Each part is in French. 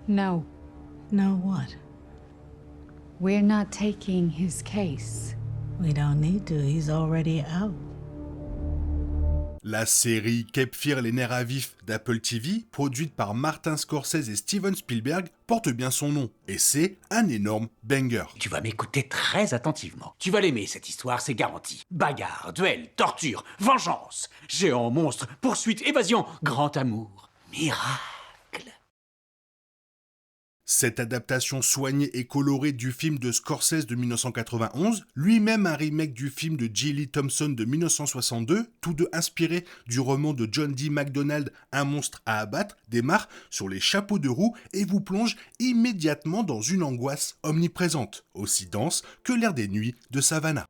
No, No what? we're not taking his case. We don't need to, he's already out. La série Cape Fear, les nerfs à vif d'Apple TV, produite par Martin Scorsese et Steven Spielberg, porte bien son nom, et c'est un énorme banger. Tu vas m'écouter très attentivement. Tu vas l'aimer, cette histoire, c'est garanti. Bagarre, duel, torture, vengeance, géant, monstre, poursuite, évasion, grand amour, miracle. Cette adaptation soignée et colorée du film de Scorsese de 1991, lui-même un remake du film de J. Lee Thompson de 1962, tous deux inspirés du roman de John D. MacDonald, Un monstre à abattre, démarre sur les chapeaux de roue et vous plonge immédiatement dans une angoisse omniprésente, aussi dense que l'air des nuits de Savannah.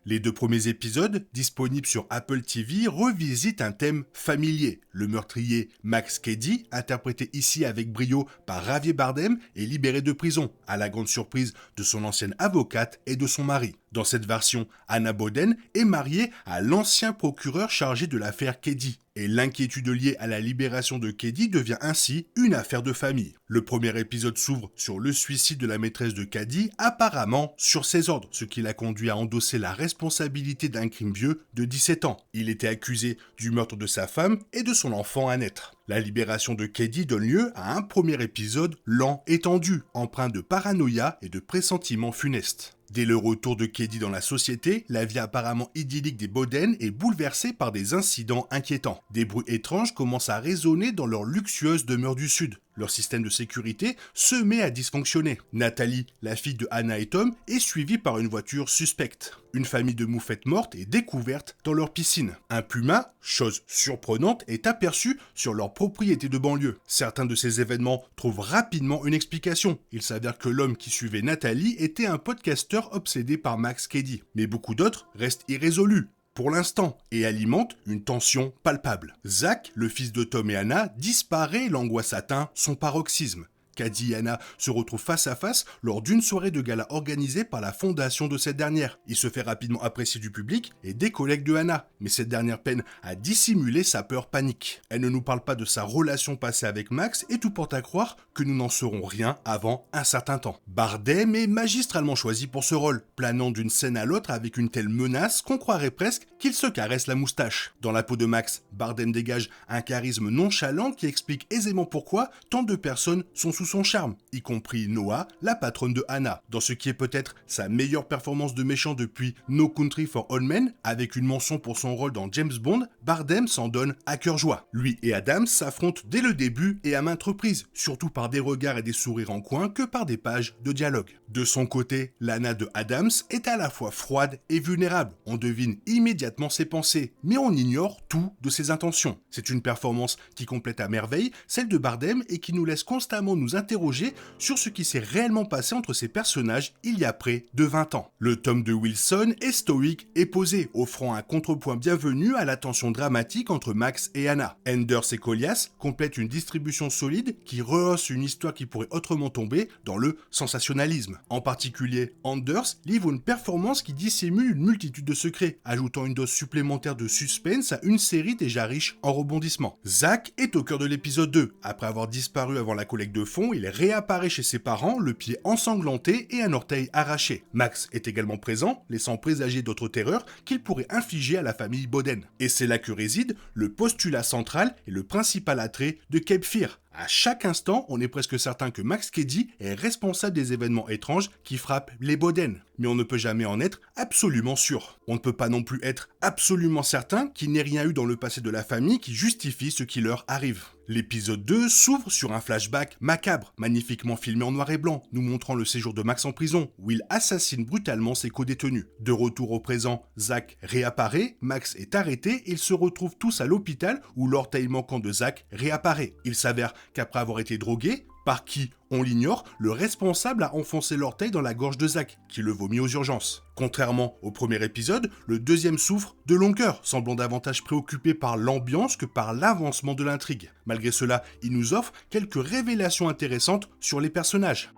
Les 2 premiers épisodes, disponibles sur Apple TV, revisitent un thème familier. Le meurtrier Max Cady, interprété ici avec brio par Javier Bardem, est libéré de prison, à la grande surprise de son ancienne avocate et de son mari. Dans cette version, Anna Boden est mariée à l'ancien procureur chargé de l'affaire Cady. Et l'inquiétude liée à la libération de Cady devient ainsi une affaire de famille. Le premier épisode s'ouvre sur le suicide de la maîtresse de Cady, apparemment sur ses ordres, ce qui l'a conduit à endosser la responsabilité d'un crime vieux de 17 ans. Il était accusé du meurtre de sa femme et de son enfant à naître. La libération de Cady donne lieu à un premier épisode lent et tendu, empreint de paranoïa et de pressentiments funestes. Dès le retour de Cady dans la société, la vie apparemment idyllique des Boden est bouleversée par des incidents inquiétants. Des bruits étranges commencent à résonner dans leur luxueuse demeure du Sud. Leur système de sécurité se met à dysfonctionner. Nathalie, la fille de Anna et Tom, est suivie par une voiture suspecte. Une famille de moufettes mortes est découverte dans leur piscine. Un puma, chose surprenante, est aperçu sur leur propriété de banlieue. Certains de ces événements trouvent rapidement une explication. Il s'avère que l'homme qui suivait Nathalie était un podcasteur obsédé par Max Cady. Mais beaucoup d'autres restent irrésolus pour l'instant, et alimente une tension palpable. Zach, le fils de Tom et Anna, disparaît et l'angoisse atteint son paroxysme. Cady et Anna se retrouvent face à face lors d'une soirée de gala organisée par la fondation de cette dernière. Il se fait rapidement apprécier du public et des collègues de Anna, mais cette dernière peine à dissimuler sa peur panique. Elle ne nous parle pas de sa relation passée avec Max et tout porte à croire que nous n'en saurons rien avant un certain temps. Bardem est magistralement choisi pour ce rôle, planant d'une scène à l'autre avec une telle menace qu'on croirait presque qu'il se caresse la moustache. Dans la peau de Max, Bardem dégage un charisme nonchalant qui explique aisément pourquoi tant de personnes sont sous son charme, y compris Noah, la patronne de Anna, dans ce qui est peut-être sa meilleure performance de méchant depuis No Country for Old Men, avec une mention pour son rôle dans James Bond, Bardem s'en donne à cœur joie. Lui et Adams s'affrontent dès le début et à maintes reprises, surtout par des regards et des sourires en coin que par des pages de dialogue. De son côté, Lana de Adams est à la fois froide et vulnérable. On devine immédiatement ses pensées, mais on ignore tout de ses intentions. C'est une performance qui complète à merveille celle de Bardem et qui nous laisse constamment nous interroger sur ce qui s'est réellement passé entre ces personnages il y a près de 20 ans. Le tome de Wilson est stoïque et posé, offrant un contrepoint bienvenu à la tension dramatique entre Max et Anna. Enders et Colias complètent une distribution solide qui rehausse une histoire qui pourrait autrement tomber dans le sensationnalisme. En particulier, Anders livre une performance qui dissimule une multitude de secrets, ajoutant une dose supplémentaire de suspense à une série déjà riche en rebondissements. Zach est au cœur de l'épisode 2. Après avoir disparu avant la collecte de fonds, il réapparaît chez ses parents, le pied ensanglanté et un orteil arraché. Max est également présent, laissant présager d'autres terreurs qu'il pourrait infliger à la famille Boden. Et c'est là que réside le postulat central et le principal attrait de Cape Fear. À chaque instant, on est presque certain que Max Cady est responsable des événements étranges qui frappent les Boden. Mais on ne peut jamais en être absolument sûr. On ne peut pas non plus être absolument certain qu'il n'ait rien eu dans le passé de la famille qui justifie ce qui leur arrive. L'épisode 2 s'ouvre sur un flashback macabre, magnifiquement filmé en noir et blanc, nous montrant le séjour de Max en prison, où il assassine brutalement ses co-détenus. De retour au présent, Zach réapparaît, Max est arrêté et ils se retrouvent tous à l'hôpital où l'orteil manquant de Zach réapparaît. Il s'avère qu'après avoir été drogué, par qui, on l'ignore, le responsable a enfoncé l'orteil dans la gorge de Zach, qui le vomit aux urgences. Contrairement au premier épisode, le deuxième souffre de longueur, semblant davantage préoccupé par l'ambiance que par l'avancement de l'intrigue. Malgré cela, il nous offre quelques révélations intéressantes sur les personnages.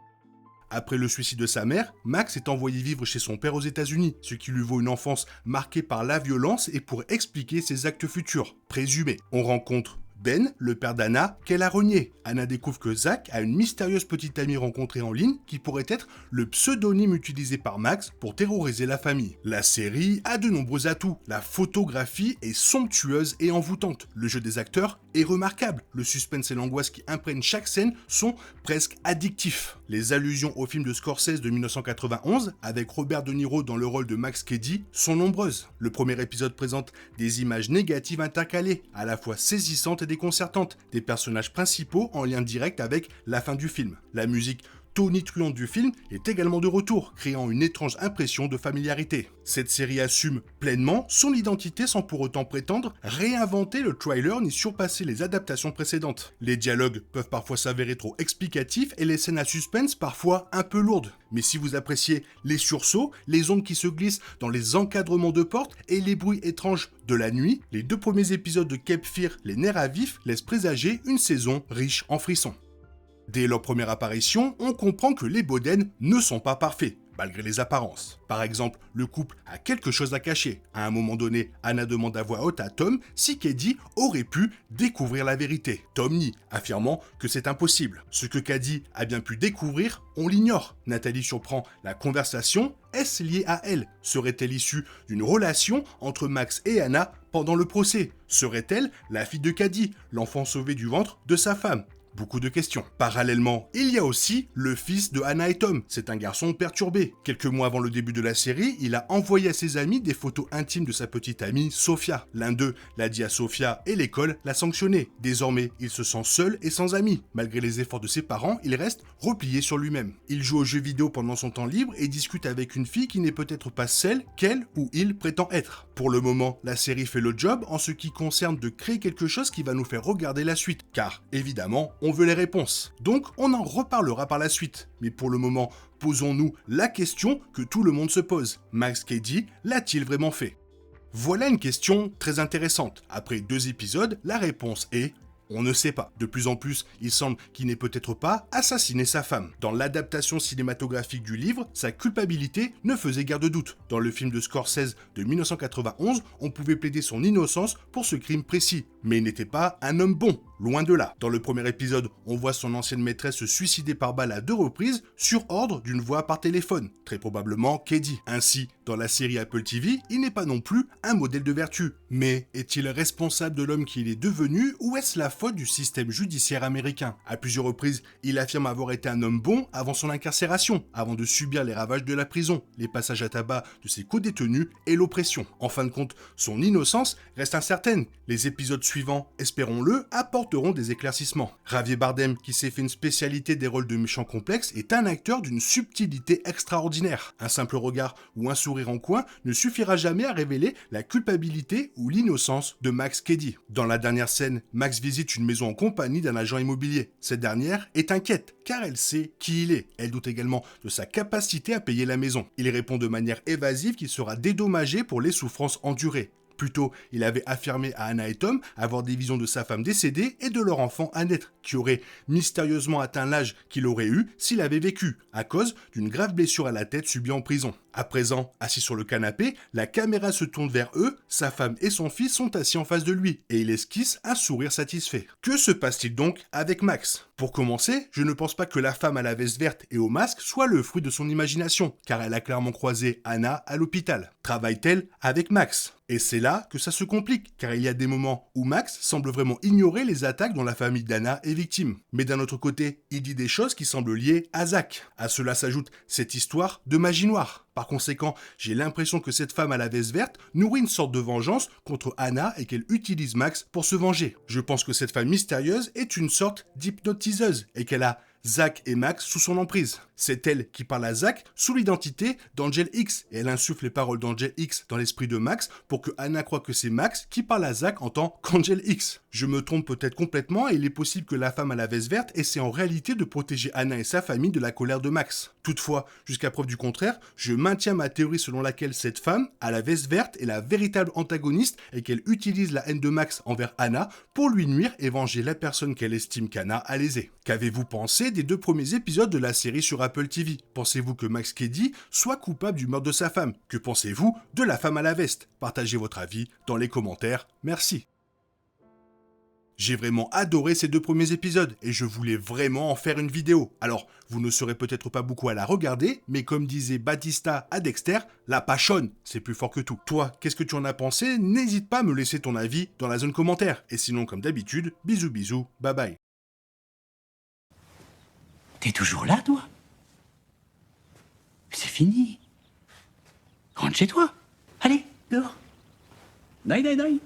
Après le suicide de sa mère, Max est envoyé vivre chez son père aux États-Unis, ce qui lui vaut une enfance marquée par la violence et pourrait expliquer ses actes futurs, présumés. On rencontre Ben, le père d'Anna, qu'elle a renié. Anna découvre que Zach a une mystérieuse petite amie rencontrée en ligne qui pourrait être le pseudonyme utilisé par Max pour terroriser la famille. La série a de nombreux atouts. La photographie est somptueuse et envoûtante. Le jeu des acteurs est remarquable. Le suspense et l'angoisse qui imprègnent chaque scène sont presque addictifs. Les allusions au film de Scorsese de 1991, avec Robert De Niro dans le rôle de Max Cady, sont nombreuses. Le premier épisode présente des images négatives intercalées, à la fois saisissantes et déconcertantes, des personnages principaux en lien direct avec la fin du film. La musique tonitruante du film est également de retour, créant une étrange impression de familiarité. Cette série assume pleinement son identité sans pour autant prétendre réinventer le trailer ni surpasser les adaptations précédentes. Les dialogues peuvent parfois s'avérer trop explicatifs et les scènes à suspense parfois un peu lourdes. Mais si vous appréciez les sursauts, les ombres qui se glissent dans les encadrements de portes et les bruits étranges de la nuit, les 2 premiers épisodes de Cape Fear, les nerfs à vif, laissent présager une saison riche en frissons. Dès leur première apparition, on comprend que les Boden ne sont pas parfaits, malgré les apparences. Par exemple, le couple a quelque chose à cacher. À un moment donné, Anna demande à voix haute à Tom si Cady aurait pu découvrir la vérité. Tom nie, affirmant que c'est impossible. Ce que Cady a bien pu découvrir, on l'ignore. Nathalie surprend la conversation. Est-ce lié à elle? Serait-elle issue d'une relation entre Max et Anna pendant le procès? Serait-elle la fille de Cady, l'enfant sauvé du ventre de sa femme? Beaucoup de questions. Parallèlement, il y a aussi le fils de Anna et Tom. C'est un garçon perturbé. Quelques mois avant le début de la série, il a envoyé à ses amis des photos intimes de sa petite amie, Sophia. L'un d'eux l'a dit à Sophia et l'école l'a sanctionné. Désormais, il se sent seul et sans amis. Malgré les efforts de ses parents, il reste replié sur lui-même. Il joue aux jeux vidéo pendant son temps libre et discute avec une fille qui n'est peut-être pas celle qu'elle ou il prétend être. Pour le moment, la série fait le job en ce qui concerne de créer quelque chose qui va nous faire regarder la suite. Car, évidemment, on veut les réponses. Donc, on en reparlera par la suite. Mais pour le moment, posons-nous la question que tout le monde se pose. Max Cady l'a-t-il vraiment fait? Voilà une question très intéressante. Après 2 épisodes, la réponse est... on ne sait pas. De plus en plus, il semble qu'il n'ait peut-être pas assassiné sa femme. Dans l'adaptation cinématographique du livre, sa culpabilité ne faisait guère de doute. Dans le film de Scorsese de 1991, on pouvait plaider son innocence pour ce crime précis. Mais il n'était pas un homme bon, loin de là. Dans le premier épisode, on voit son ancienne maîtresse se suicider par balle à 2 reprises sur ordre d'une voix par téléphone, très probablement Cady. Ainsi, dans la série Apple TV, il n'est pas non plus un modèle de vertu. Mais est-il responsable de l'homme qu'il est devenu ou est-ce la faute du système judiciaire américain? À plusieurs reprises, il affirme avoir été un homme bon avant son incarcération, avant de subir les ravages de la prison, les passages à tabac de ses co-détenus et l'oppression. En fin de compte, son innocence reste incertaine. Les épisodes suivants, espérons-le, apporteront des éclaircissements. Javier Bardem, qui s'est fait une spécialité des rôles de méchants complexes, est un acteur d'une subtilité extraordinaire. Un simple regard ou un sourire en coin ne suffira jamais à révéler la culpabilité ou l'innocence de Max Cady. Dans la dernière scène, Max visite une maison en compagnie d'un agent immobilier. Cette dernière est inquiète, car elle sait qui il est. Elle doute également de sa capacité à payer la maison. Il répond de manière évasive qu'il sera dédommagé pour les souffrances endurées. Plus tôt, il avait affirmé à Anna et Tom avoir des visions de sa femme décédée et de leur enfant à naître, qui aurait mystérieusement atteint l'âge qu'il aurait eu s'il avait vécu, à cause d'une grave blessure à la tête subie en prison. À présent, assis sur le canapé, la caméra se tourne vers eux, sa femme et son fils sont assis en face de lui, et il esquisse un sourire satisfait. Que se passe-t-il donc avec Max? Pour commencer, je ne pense pas que la femme à la veste verte et au masque soit le fruit de son imagination, car elle a clairement croisé Anna à l'hôpital. Travaille-t-elle avec Max? Et c'est là que ça se complique, car il y a des moments où Max semble vraiment ignorer les attaques dont la famille d'Anna est victime. Mais d'un autre côté, il dit des choses qui semblent liées à Zach. À cela s'ajoute cette histoire de magie noire. Par conséquent, j'ai l'impression que cette femme à la veste verte nourrit une sorte de vengeance contre Anna et qu'elle utilise Max pour se venger. Je pense que cette femme mystérieuse est une sorte d'hypnotiseuse et qu'elle a Zach et Max sous son emprise. C'est elle qui parle à Zach sous l'identité d'Angel X et elle insuffle les paroles d'Angel X dans l'esprit de Max pour que Anna croie que c'est Max qui parle à Zach en tant qu'Angel X. Je me trompe peut-être complètement et il est possible que la femme à la veste verte essaie en réalité de protéger Anna et sa famille de la colère de Max. Toutefois, jusqu'à preuve du contraire, je maintiens ma théorie selon laquelle cette femme à la veste verte est la véritable antagoniste et qu'elle utilise la haine de Max envers Anna pour lui nuire et venger la personne qu'elle estime qu'Anna a lésée. Qu'avez-vous pensé des 2 premiers épisodes de la série sur Apple TV? Pensez-vous que Max Cady soit coupable du meurtre de sa femme? Que pensez-vous de la femme à la veste? Partagez votre avis dans les commentaires. Merci. J'ai vraiment adoré ces 2 premiers épisodes et je voulais vraiment en faire une vidéo. Alors, vous ne serez peut-être pas beaucoup à la regarder, mais comme disait Batista à Dexter, la passion, c'est plus fort que tout. Toi, qu'est-ce que tu en as pensé? N'hésite pas à me laisser ton avis dans la zone commentaire. Et sinon, comme d'habitude, bisous bisous, bye bye. T'es toujours là, toi? C'est fini. Rentre chez toi. Allez, dehors. Dai, dai, dai.